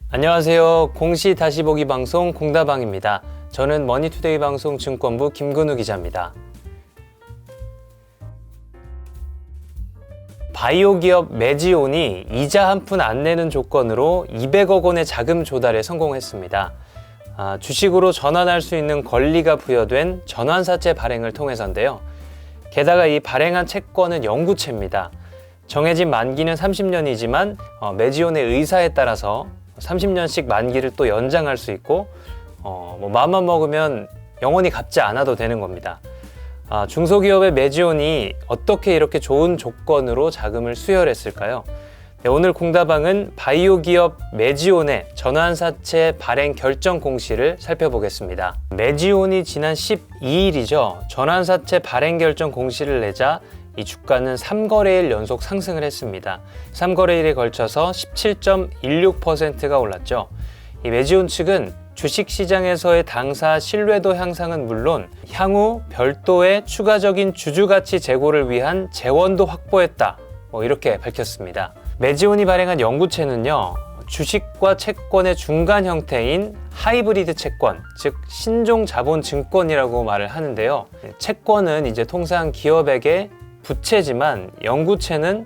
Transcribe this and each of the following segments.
안녕하세요. 공시 다시 보기 방송 공다방입니다. 저는 머니투데이 방송 증권부 김근우 기자입니다. 바이오 기업 메지온이 이자 한 푼 안 내는 조건으로 200억 원의 자금 조달에 성공했습니다. 주식으로 전환할 수 있는 권리가 부여된 전환사채 발행을 통해서인데요. 게다가 이 발행한 채권은 영구채입니다. 정해진 만기는 30년이지만 메지온의 의사에 따라서 30년씩 만기를 또 연장할 수 있고 마음만 먹으면 영원히 갚지 않아도 되는 겁니다. 중소기업의 메지온이 어떻게 이렇게 좋은 조건으로 자금을 수혈했을까요? 네, 오늘 공다방은 바이오 기업 메지온의 전환사채 발행 결정 공시를 살펴보겠습니다. 메지온이 지난 12일이죠. 전환사채 발행 결정 공시를 내자 이 주가는 3거래일 연속 상승을 했습니다. 3거래일에 걸쳐서 17.16%가 올랐죠. 이 메지온 측은 주식시장에서의 당사 신뢰도 향상은 물론 향후 별도의 추가적인 주주가치 제고를 위한 재원도 확보했다. 이렇게 밝혔습니다. 메지온이 발행한 영구채는요. 주식과 채권의 중간 형태인 하이브리드 채권, 즉 신종자본증권이라고 말을 하는데요. 채권은 이제 통상 기업에게 부채지만 영구채는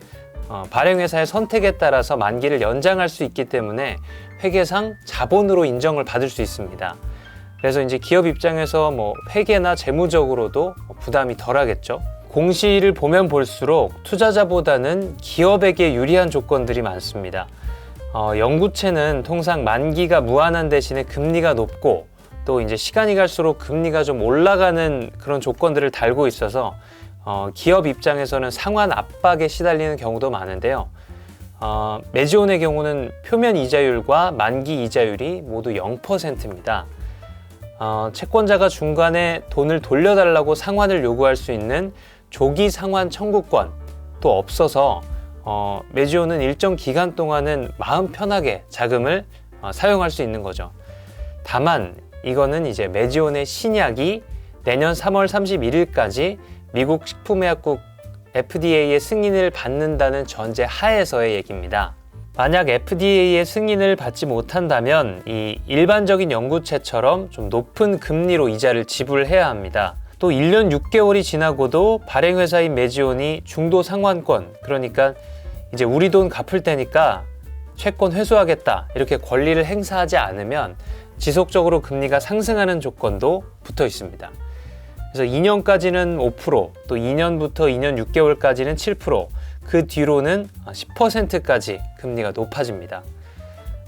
발행회사의 선택에 따라서 만기를 연장할 수 있기 때문에 회계상 자본으로 인정을 받을 수 있습니다. 그래서 이제 기업 입장에서 회계나 재무적으로도 부담이 덜하겠죠. 공시를 보면 볼수록 투자자보다는 기업에게 유리한 조건들이 많습니다. 영구채는 통상 만기가 무한한 대신에 금리가 높고 또 이제 시간이 갈수록 금리가 좀 올라가는 그런 조건들을 달고 있어서 기업 입장에서는 상환 압박에 시달리는 경우도 많은데요. 메지온의 경우는 표면 이자율과 만기 이자율이 모두 0%입니다. 채권자가 중간에 돈을 돌려달라고 상환을 요구할 수 있는 조기 상환 청구권도 없어서 메지온은 일정 기간 동안은 마음 편하게 자금을 사용할 수 있는 거죠. 다만 이거는 이제 메지온의 신약이 내년 3월 31일까지 미국 식품의약국 FDA의 승인을 받는다는 전제 하에서의 얘기입니다. 만약 FDA의 승인을 받지 못한다면 이 일반적인 영구채처럼 좀 높은 금리로 이자를 지불해야 합니다. 또 1년 6개월이 지나고도 발행회사인 메지온이 중도 상환권, 그러니까 이제 우리 돈 갚을 테니까 채권 회수하겠다 이렇게 권리를 행사하지 않으면 지속적으로 금리가 상승하는 조건도 붙어 있습니다. 그래서 2년까지는 5%, 또 2년부터 2년 6개월까지는 7%, 그 뒤로는 10%까지 금리가 높아집니다.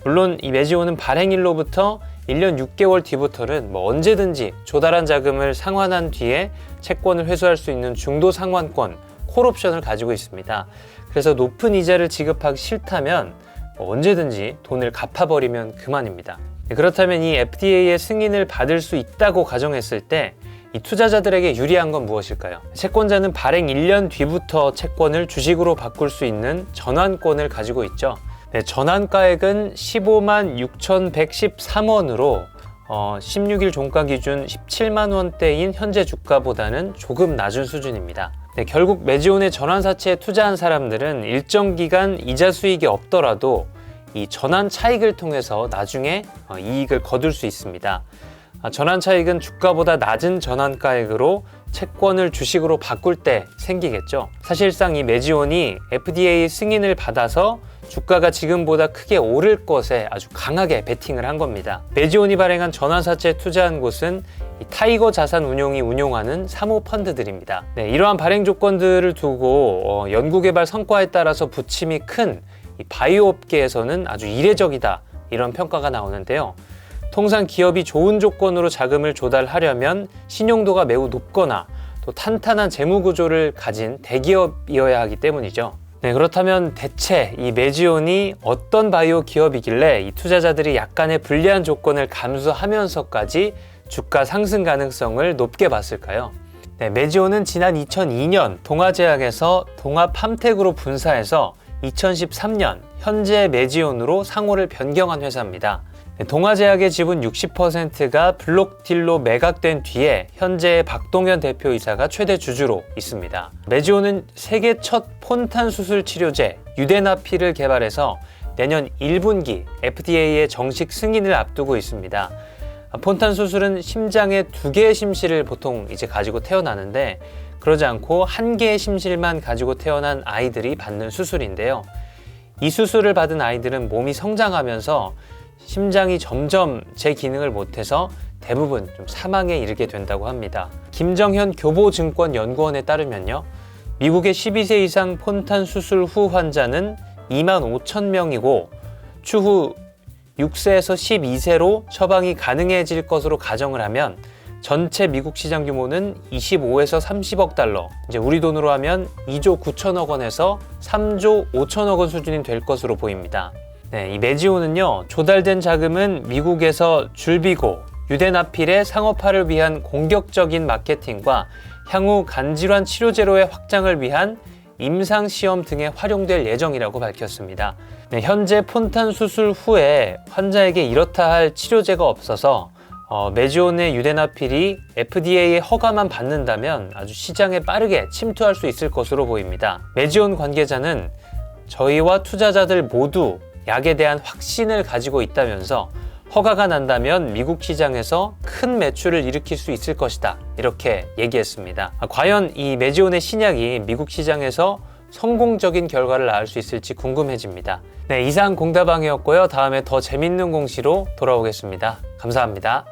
물론 이 메지온은 발행일로부터 1년 6개월 뒤부터는 언제든지 조달한 자금을 상환한 뒤에 채권을 회수할 수 있는 중도 상환권, 콜옵션을 가지고 있습니다. 그래서 높은 이자를 지급하기 싫다면 언제든지 돈을 갚아버리면 그만입니다. 그렇다면 이 FDA의 승인을 받을 수 있다고 가정했을 때 이 투자자들에게 유리한 건 무엇일까요? 채권자는 발행 1년 뒤부터 채권을 주식으로 바꿀 수 있는 전환권을 가지고 있죠. 네, 전환가액은 15만 6,113원으로 16일 종가 기준 17만 원대인 현재 주가보다는 조금 낮은 수준입니다. 네, 결국 메지온의 전환사채에 투자한 사람들은 일정 기간 이자 수익이 없더라도 이 전환 차익을 통해서 나중에 이익을 거둘 수 있습니다. 전환 차익은 주가보다 낮은 전환가액으로 채권을 주식으로 바꿀 때 생기겠죠. 사실상 이 메지온이 FDA 승인을 받아서 주가가 지금보다 크게 오를 것에 아주 강하게 베팅을 한 겁니다. 메지온이 발행한 전환사채에 투자한 곳은 타이거 자산운용이 운용하는 사모펀드들입니다. 네, 이러한 발행 조건들을 두고 연구개발 성과에 따라서 부침이 큰 이 바이오 업계에서는 아주 이례적이다 이런 평가가 나오는데요. 통상 기업이 좋은 조건으로 자금을 조달하려면 신용도가 매우 높거나 또 탄탄한 재무 구조를 가진 대기업이어야 하기 때문이죠. 네, 그렇다면 대체 이 메지온이 어떤 바이오 기업이길래 이 투자자들이 약간의 불리한 조건을 감수하면서까지 주가 상승 가능성을 높게 봤을까요? 네, 메지온은 지난 2002년 동아제약에서 동아팜텍으로 분사해서 2013년 현재 메지온으로 상호를 변경한 회사입니다. 동아제약의 지분 60%가 블록딜로 매각된 뒤에 현재 박동현 대표이사가 최대 주주로 있습니다. 메지온은 세계 첫 폰탄 수술 치료제 유데나피를 개발해서 내년 1분기 FDA의 정식 승인을 앞두고 있습니다. 폰탄 수술은 심장에 2개의 심실을 보통 이제 가지고 태어나는데, 그러지 않고 1개의 심실만 가지고 태어난 아이들이 받는 수술인데요. 이 수술을 받은 아이들은 몸이 성장하면서 심장이 점점 제 기능을 못해서 대부분 좀 사망에 이르게 된다고 합니다. 김정현 교보증권연구원에 따르면요, 미국의 12세 이상 폰탄 수술 후 환자는 25,000명이고 추후 6세에서 12세로 처방이 가능해질 것으로 가정을 하면 전체 미국 시장 규모는 25에서 30억 달러, 이제 우리 돈으로 하면 2조 9천억 원에서 3조 5천억 원 수준이 될 것으로 보입니다. 이 메지오는요, 조달된 자금은 미국에서 줄비고, 유데나필의 상업화를 위한 공격적인 마케팅과 향후 간질환 치료제로의 확장을 위한 임상시험 등에 활용될 예정이라고 밝혔습니다. 현재 폰탄 수술 후에 환자에게 이렇다 할 치료제가 없어서 메지온의 유데나필이 FDA의 허가만 받는다면 아주 시장에 빠르게 침투할 수 있을 것으로 보입니다. 메지온 관계자는 저희와 투자자들 모두 약에 대한 확신을 가지고 있다면서 허가가 난다면 미국 시장에서 큰 매출을 일으킬 수 있을 것이다, 이렇게 얘기했습니다. 과연 이 메지온의 신약이 미국 시장에서 성공적인 결과를 낳을 수 있을지 궁금해집니다. 이상 공다방이었고요. 다음에 더 재밌는 공시로 돌아오겠습니다. 감사합니다.